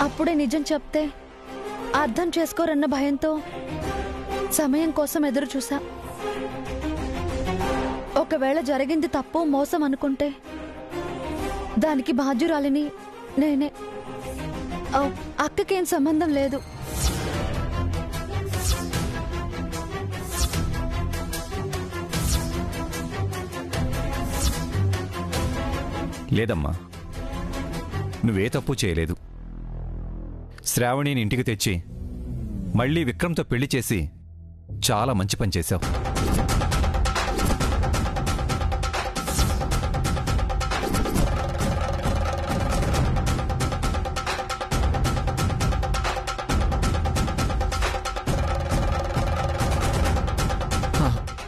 అప్పుడే నిజం చెప్తే అర్థం చేసుకోరన్న భయంతో సమయం కోసం ఎదురు చూసా. ఒకవేళ జరిగింది తప్పు మోసం అనుకుంటే దానికి బాధ్యురాలిని నేనే. అక్కకేం సంబంధం లేదు. లేదమ్మా, నువ్వే తప్పు చేయలేదు. శ్రావణిని ఇంటికి తెచ్చి మళ్ళీ విక్రమ్తో పెళ్లి చేసి చాలా మంచి పని చేశావు.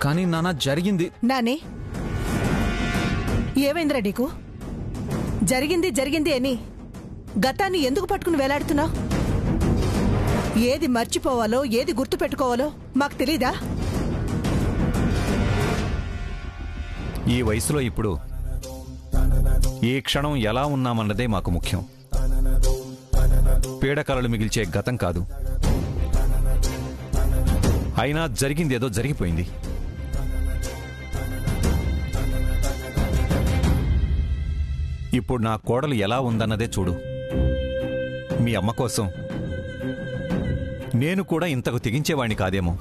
కానీ నాన్న జరిగింది. నానే ఏమైందిరా నీకు? జరిగింది జరిగింది అని గతాన్ని ఎందుకు పట్టుకుని వేలాడుతున్నావు? ఏది మర్చిపోవాలో ఏది గుర్తు పెట్టుకోవాలో మాకు తెలీదా? ఈ వయసులో ఇప్పుడు ఏ క్షణం ఎలా ఉన్నామన్నదే మాకు ముఖ్యం. పీడకలలు మిగిల్చే గతం కాదు. అయినా జరిగిందేదో జరిగిపోయింది. ఇప్పుడు నా కోడలు ఎలా ఉందన్నదే చూడు. మీ అమ్మ కోసం నేను కూడా ఇంతకు తెగించేవాణ్ణి కాదేమో.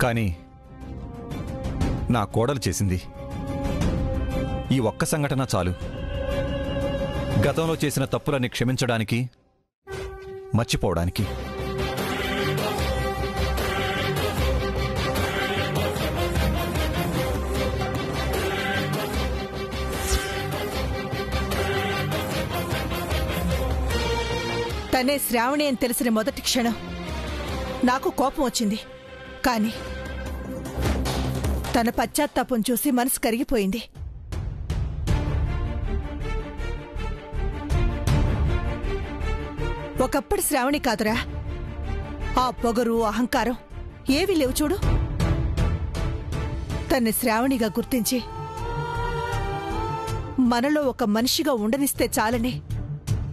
కానీ నా కోడలు చేసింది ఈ ఒక్క సంఘటన చాలు గతంలో చేసిన తప్పులని క్షమించడానికి, మర్చిపోవడానికి. తనే శ్రావణి అని తెలిసిన మొదటి క్షణం నాకు కోపం వచ్చింది. కానీ తన పశ్చాత్తాపం చూసి మనసు కరిగిపోయింది. ఒకప్పుడు శ్రావణి కాదురా. ఆ పొగరు, అహంకారం ఏవీ లేవు చూడు. తన్ని శ్రావణిగా గుర్తించి మనలో ఒక మనిషిగా ఉండనిస్తే చాలని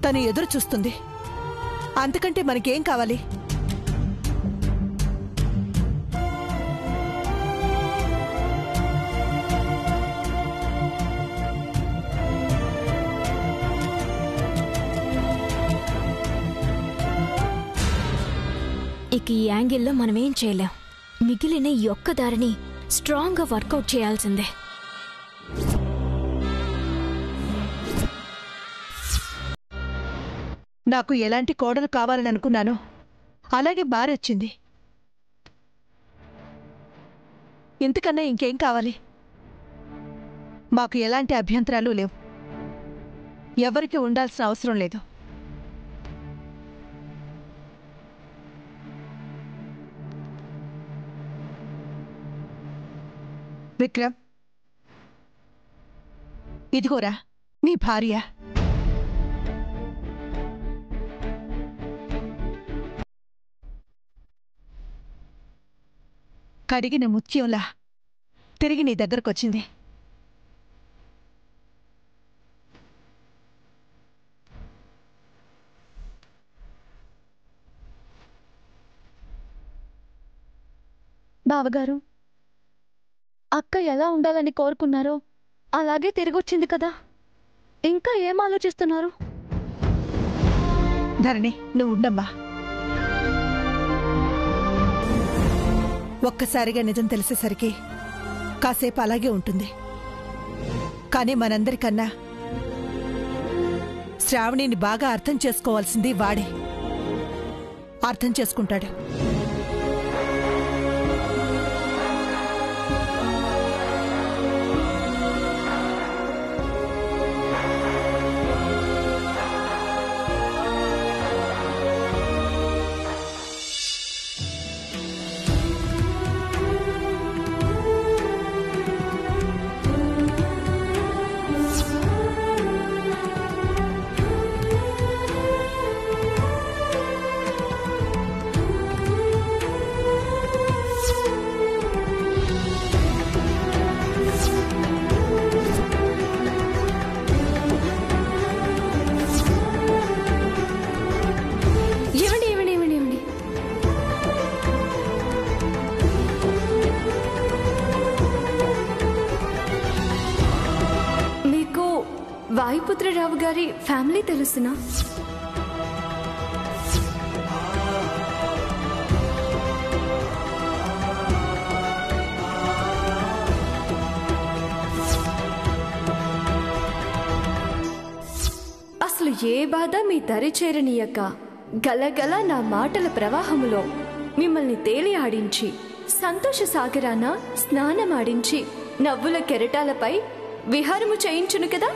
తను ఎదురు చూస్తుంది. అంతకంటే మనకేం కావాలి? ఇక ఈ యాంగిల్లో మనమేం చేయలేం. మిగిలిన ఈ ఒక్క దారిని స్ట్రాంగ్గా వర్కౌట్ చేయాల్సిందే. నాకు ఎలాంటి కోడలు కావాలని అనుకున్నానో అలాగే బారొచ్చింది. ఇంతకన్నా ఇంకేం కావాలి? మాకు ఎలాంటి అభ్యంతరాలు లేవు. ఎవరికి ఉండాల్సిన అవసరం లేదు. విక్రమ్, ఇదిగోరా నీ భార్య. కడిగిన ముత్యంలా తిరిగి నీ దగ్గరకొచ్చింది. బావగారు, అక్క ఎలా ఉండాలని కోరుకున్నారో అలాగే తిరిగొచ్చింది కదా. ఇంకా ఏం ఆలోచిస్తున్నారు? ధరణి, నువ్వు ఉండమ్మా. ఒక్కసారిగా నిజం తెలిసేసరికి కాసేపు అలాగే ఉంటుంది. కానీ మనందరికన్నా శ్రావణిని బాగా అర్థం చేసుకోవాల్సింది వాడే. అర్థం చేసుకుంటాడు. వాయుపుత్రరావు గారి ఫ్యామిలీ తెలుసునా? అసలు ఏ బాధ మీ దరి చేరనీయక గలగల నా మాటల ప్రవాహములో మిమ్మల్ని తేలి ఆడించి సంతోష సాగరాన స్నానమాడించి నవ్వుల కెరటాలపై విహారము చేయించును కదా.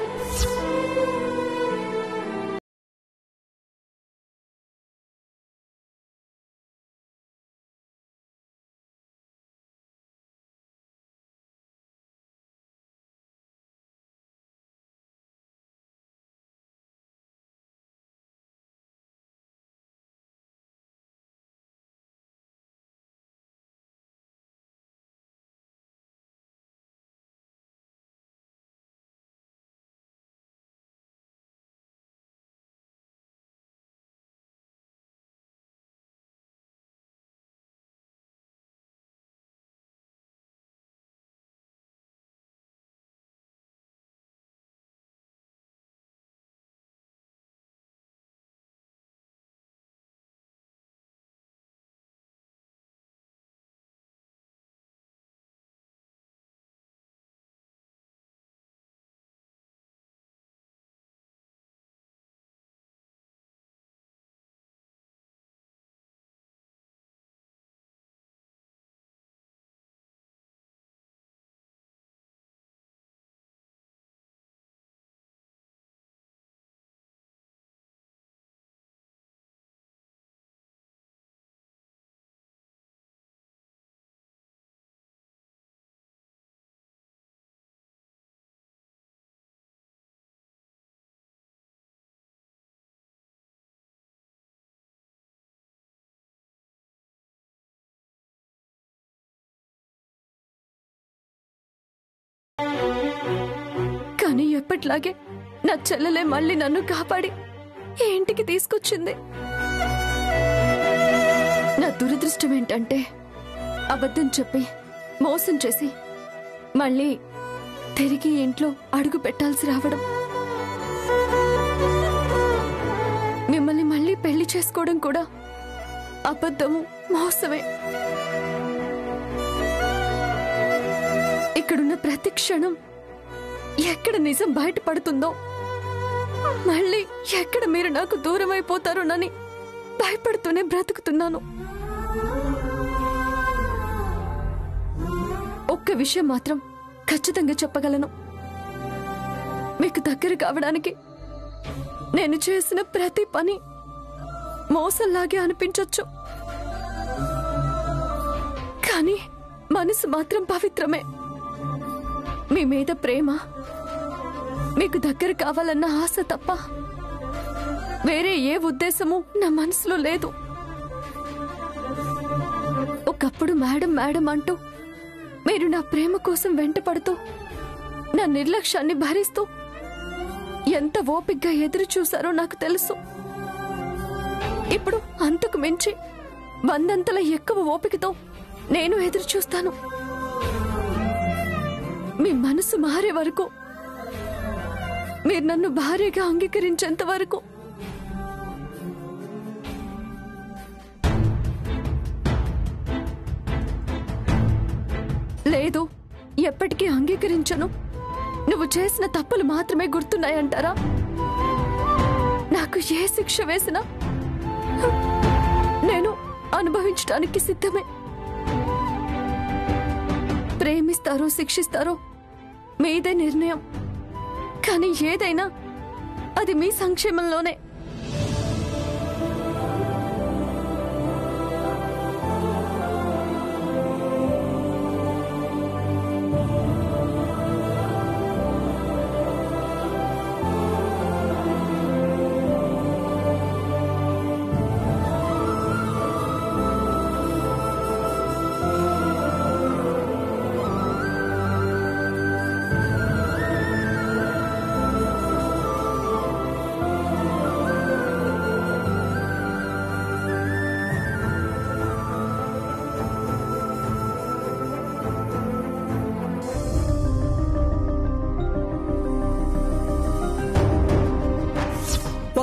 కానీ ఎప్పట్లాగే నా చెల్లెలే మళ్ళీ నన్ను కాపాడి ఈ ఇంటికి తీసుకొచ్చింది. నా దురదృష్టం ఏంటంటే అబద్ధం చెప్పి మోసం చేసి మళ్ళీ తిరిగి ఇంట్లో అడుగు పెట్టాల్సి రావడం. మిమ్మల్ని మళ్ళీ పెళ్లి చేసుకోవడం కూడా అబద్ధము, మోసమే. ఇక్కడున్న ప్రతి క్షణం ఎక్కడ నిజం బయటపడుతుందో, మళ్ళీ ఎక్కడ మీరు నాకు దూరం అయిపోతారోనని భయపడుతూనే బ్రతుకుతున్నాను. ఒక్క విషయం మాత్రం ఖచ్చితంగా చెప్పగలను. మీకు దగ్గర కావడానికి నేను చేసిన ప్రతి పని మోసంలాగే అనిపించొచ్చు, కానీ మనసు మాత్రం పవిత్రమే. మీ మీద ప్రేమ, మీకు దగ్గర కావాలన్న ఆశ తప్ప వేరే ఏ ఉద్దేశము నా మనసులో లేదు. ఒకప్పుడు మేడం మేడం అంటూ మీరు నా ప్రేమ కోసం వెంటపడుతూ నా నిర్లక్ష్యాన్ని భరిస్తూ ఎంత ఓపిగ్గా ఎదురు చూశారో నాకు తెలుసు. ఇప్పుడు అంతకు మించి 100 ఎక్కువ ఓపికతో నేను ఎదురు చూస్తాను. మీ మనసు మారే వరకు, మీరు నన్ను భార్యగా అంగీకరించేంత వరకు. లేదు, ఎప్పటికీ అంగీకరించను. నువ్వు చేసిన తప్పులు మాత్రమే గుర్తున్నాయంటారా? నాకు ఏ శిక్ష వేసినా నేను అనుభవించడానికి సిద్ధమే. ప్రేమిస్తారో శిక్షిస్తారో మీదే నిర్ణయం, కానీ ఏదైనా అది మీ సంక్షేమంలోనే.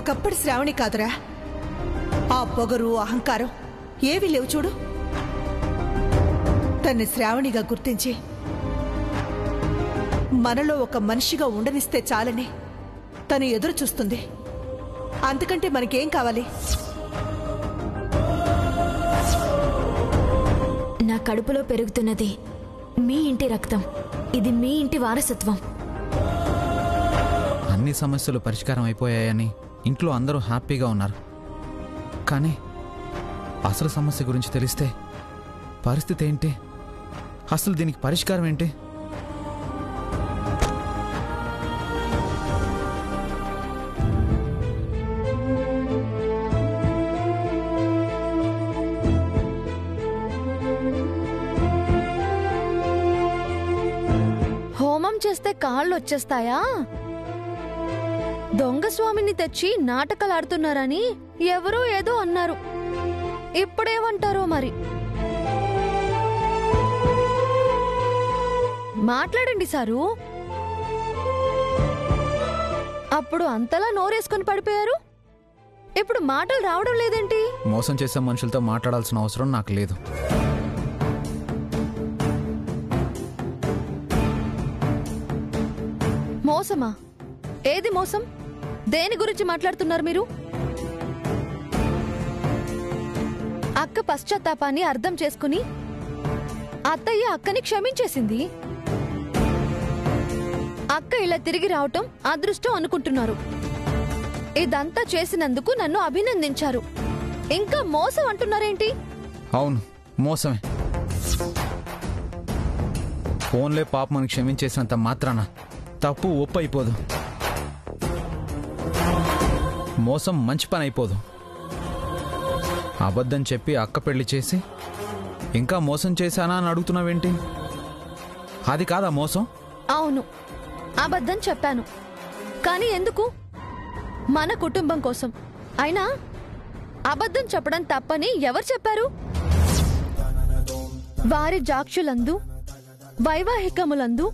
ఒకప్పుడు శ్రావణి కాదురా. ఆ పొగరు అహంకారం ఏవీ లేవు చూడు. తన్ని శ్రావణిగా గుర్తించి మనలో ఒక మనిషిగా ఉండనిస్తే చాలని తను ఎదురు చూస్తుంది. అంతకంటే మనకేం కావాలి? నా కడుపులో పెరుగుతున్నది మీ ఇంటి రక్తం. ఇది మీ ఇంటి వారసత్వం. అన్ని సమస్యలు పరిష్కారం అయిపోయాయని ఇంట్లో అందరూ హ్యాపీగా ఉన్నారు. కానీ అసలు సమస్య గురించి తెలిస్తే పరిస్థితి ఏంటి? అసలు దీనికి పరిష్కారం ఏంటి? హోమం చేస్తే కాళ్ళు వచ్చేస్తాయా? దొంగ స్వామిని తెచ్చి నాటకాలాడుతున్నారని ఎవరో ఏదో అన్నారు. ఇప్పుడేమంటారో మరి. మాట్లాడండి సారు. అప్పుడు అంతలా నోరేసుకుని పడిపోయారు. ఇప్పుడు మాటలు రావడం లేదేంటి? మోసం చేసే మనుషులతో మాట్లాడాల్సిన అవసరం నాకు లేదు. మోసమా? ఏది మోసం? దేని గురించి మాట్లాడుతున్నారు మీరు? అక్క పశ్చాత్తాపాన్ని అర్థం చేసుకుని అత్తయ్య అక్కని క్షమించేసింది. అక్క ఇలా తిరిగి రావటం అదృష్టం అనుకుంటున్నారు. ఇదంతా చేసినందుకు నన్ను అభినందించారు. ఇంకా మోసం అంటున్నారేంటి? అవును, మోసమే. ఫోన్లే పాపమని క్షమించేసినంత మాత్రాన తప్పు ఒప్పు అయిపోదు. మోసం మంచి పని అయిపోదు. అబద్ధం చెప్పి అక్క పెళ్లి చేసి ఇంకా మోసం చేశానా అని అడుగుతున్నావేంటి? అది కాదా మోసం? అవును, అబద్ధం చెప్పాను. కానీ ఎందుకు? మన కుటుంబం కోసం. అయినా అబద్ధం చెప్పడం తప్పని ఎవరు చెప్పారు? వారి జాక్షులందు, వైవాహికములందు,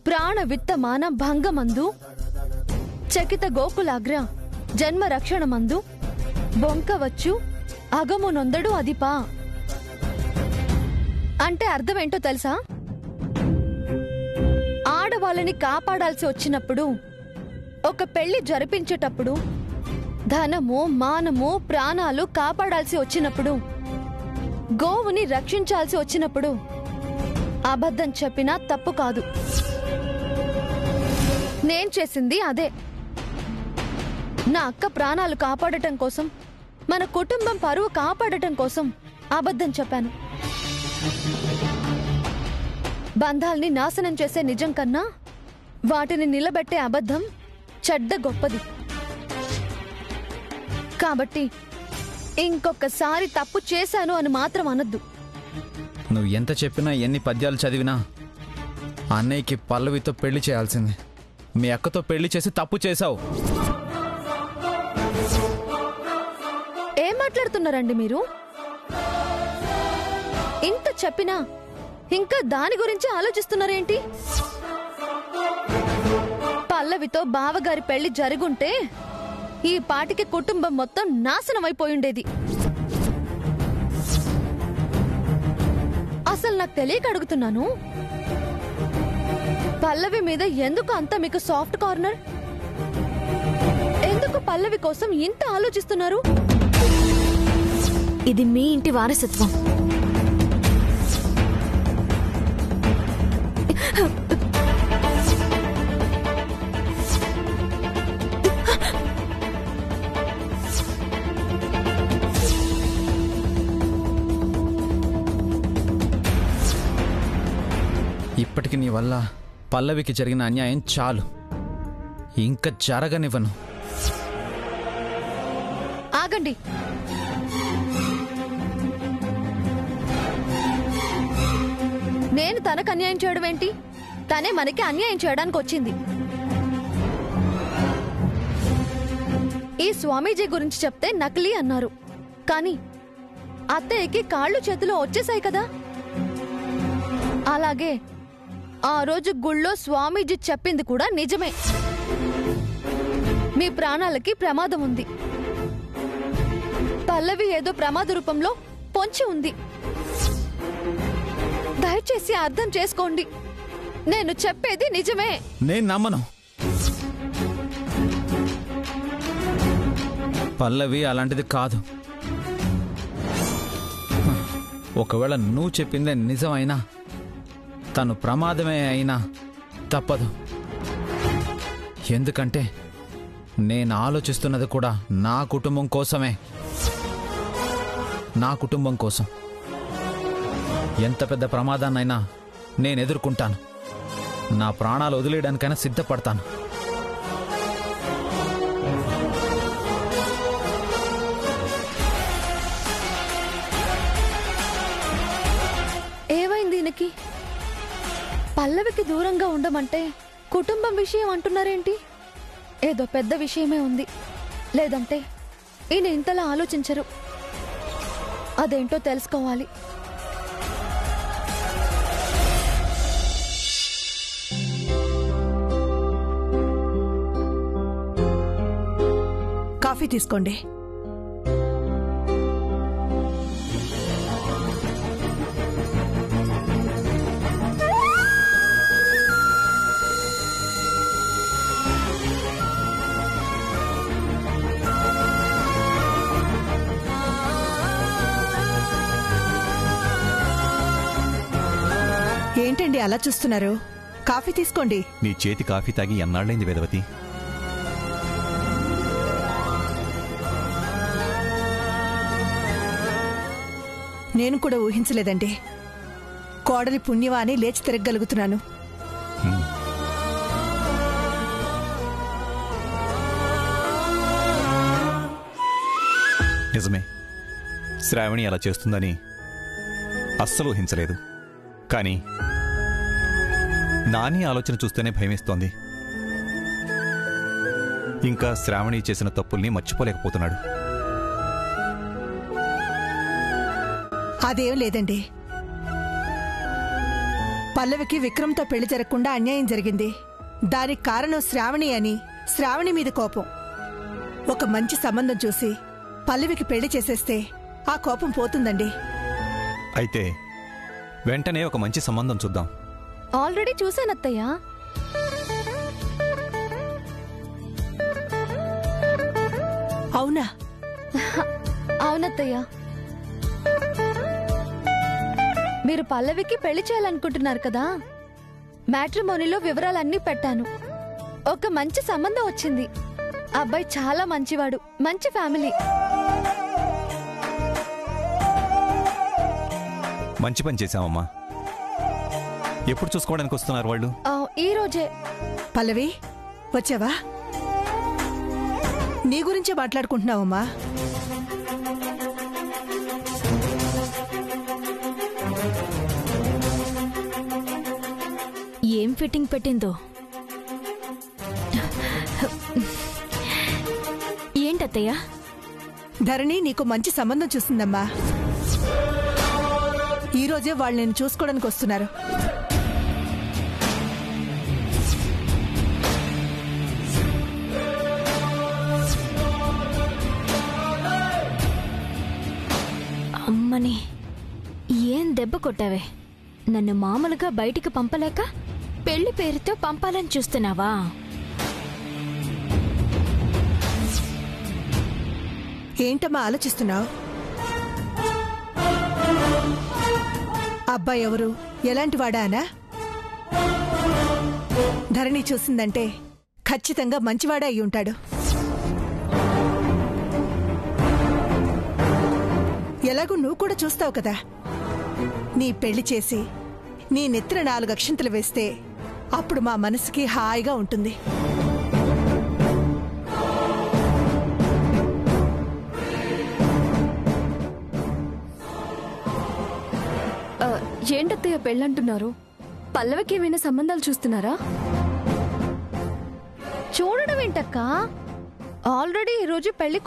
ప్రాణ విత్తమాన భంగమందు, చకిత గోకులాగ్ర జన్మ రక్షణమందు బొంకవచ్చు అగము నొందడు అదిపా. అంటే అర్థమేంటో తెలుసా? ఆడవాళ్ళని కాపాడాల్సి వచ్చినప్పుడు, ఒక పెళ్లి జరిపించేటప్పుడు, ధనము మానము ప్రాణాలు కాపాడాల్సి వచ్చినప్పుడు, గోవుని రక్షించాల్సి వచ్చినప్పుడు అబద్ధం చెప్పినా తప్పు కాదు. నేను చేసింది అదే. నా అక్క ప్రాణాలు కాపాడటం కోసం, మన కుటుంబం పరువు కాపాడటం కోసం అబద్ధం చెప్పాను. బంధాల్ని నాశనం చేసే నిజం కన్నా వాటిని నిలబెట్టే అబద్ధం చెడ్డ గొప్పది. కాబట్టి ఇంకొకసారి తప్పు చేశాను అని మాత్రం అనొద్దు. నువ్వు ఎంత చెప్పినా ఎన్ని పద్యాలు చదివినా అన్నయ్యకి పల్లవితో పెళ్లి చేయాల్సింది. మీ అక్కతో పెళ్లి చేసి తప్పు చేశావు. ఏం మాట్లాడుతున్నారండి మీరు? ఇంత చెప్పినా ఇంకా దాని గురించి ఆలోచిస్తున్నారేంటి? పల్లవితో బావగారి పెళ్లి జరుగుంటే ఈ పాటికి కుటుంబం మొత్తం నాశనం అయిపోయిండేది. అసలు నాకు తెలియక అడుగుతున్నాను, పల్లవి మీద ఎందుకు అంత మీకు సాఫ్ట్ కార్నర్? ఎందుకు పల్లవి కోసం ఇంత ఆలోచిస్తున్నారు? ఇది మీ ఇంటి వారసత్వం. ఇప్పటికి నీ వల్ల పల్లవికి జరిగిన అన్యాయం చాలు. ఇంకా జరగనివ్వను. ఆగండి. నేను తనకు అన్యాయం చేయడం ఏంటి? తనే మనకి అన్యాయం చేయడానికి వచ్చింది. ఈ స్వామీజీ గురించి చెప్తే నకిలీ అన్నారు. కానీ అత్తయ్యకి కాళ్ళు చేతులు వచ్చేసాయి కదా. అలాగే ఆ రోజు గుళ్ళో స్వామీజీ చెప్పింది కూడా నిజమే. మీ ప్రాణాలకి ప్రమాదం ఉంది. పల్లవి ఏదో ప్రమాద రూపంలో పొంచి ఉంది. దయచేసి అర్థం చేసుకోండి. నేను చెప్పేది నిజమే. నేను నమ్మను. పల్లవి అలాంటిది కాదు. ఒకవేళ నువ్వు చెప్పిందే నిజమైనా, తను ప్రమాదమే అయినా తప్పదు. ఎందుకంటే నేను ఆలోచిస్తున్నది కూడా నా కుటుంబం కోసమే. నా కుటుంబం కోసం ఎంత పెద్ద ప్రమాదాన్నైనా నేను ఎదుర్కొంటాను. నా ప్రాణాలు వదిలేయడానికైనా సిద్ధపడతాను. ఏమైంది ఈయనకి? పల్లవికి దూరంగా ఉండమంటే కుటుంబం విషయం అంటున్నారేంటి? ఏదో పెద్ద విషయమే ఉంది. లేదంటే ఈయన ఇంతలా ఆలోచించరు. అదేంటో తెలుసుకోవాలి. కాఫీ తీసుకోండి. ఏంటండి అలా చూస్తున్నారు? కాఫీ తీసుకోండి. నీ చేతి కాఫీ తాగి ఎన్నాళ్ళైంది వేదవతి? నేను కూడా ఊహించలేదండి. కోడలి పుణ్యమా అని లేచి తిరగగలుగుతున్నాను. నిజమే, శ్రావణి అలా చేస్తుందని అస్సలు ఊహించలేదు. కానీ నాని ఆలోచన చూస్తేనే భయమేస్తోంది. ఇంకా శ్రావణి చేసిన తప్పుల్ని మర్చిపోలేకపోతున్నాడు. అదేం లేదండి. పల్లవికి విక్రమ్తో పెళ్లి జరగకుండా అన్యాయం జరిగింది. దానికి కారణం శ్రావణి అని శ్రావణి మీద కోపం. ఒక మంచి సంబంధం చూసి పల్లవికి పెళ్లి చేసేస్తే ఆ కోపం పోతుందండి. అయితే వెంటనే ఒక మంచి సంబంధం చూద్దాం. ఆల్రెడీ చూశానత్తయ్యా. అవునా? అవునత్తయ్యా. మీరు పల్లవికి పెళ్లి చేయాలనుకుంటున్నారు కదా? మ్యాట్రిమోనీలో వివరాలన్నీ పెట్టాను. ఒక మంచి సంబంధం వచ్చింది. అబ్బాయి చాలా మంచివాడు, మంచి ఫ్యామిలీ. మంచి పని చేశామమ్మా. ఎప్పుడు చూసుకోవడానికి వస్తున్నారు వాళ్ళు? ఈ రోజే. పల్లవి వచ్చావా? నీ గురించే మాట్లాడుకుంటున్నావమ్మా. ఏం ఫిట్టింగ్ పెట్టిందో ఏంటత్తయ్యా? ధరణి నీకు మంచి సంబంధం చూసిందమ్మా. ఈరోజే వాళ్ళు నేను చూసుకోవడానికి వస్తున్నారు. అమ్మని ఏం దెబ్బ కొట్టావే? నన్ను మామూలుగా బయటికి పంపలేక పెళ్లి పేరుతో పంపాలని చూస్తున్నావా? ఏంటమ్మా ఆలోచిస్తున్నావు? అబ్బాయి ఎవరు, ఎలాంటి వాడా అనా? ధరణి చూసిందంటే ఖచ్చితంగా మంచివాడే అయి ఉంటాడు. ఎలాగూ నువ్వు కూడా చూస్తావు కదా. నీ పెళ్లి చేసి నీ నెత్తిన 4 అక్షింతలు వేస్తే అప్పుడు మా మనసుకి హాయిగా ఉంటుంది. ఏంటత్తయ్య పెళ్ళంటున్నారు? పల్లవికి ఏమైనా సంబంధాలు చూస్తున్నారా? చూడడం ఏంటక్క? ఆల్రెడీ ఈరోజు పెళ్లి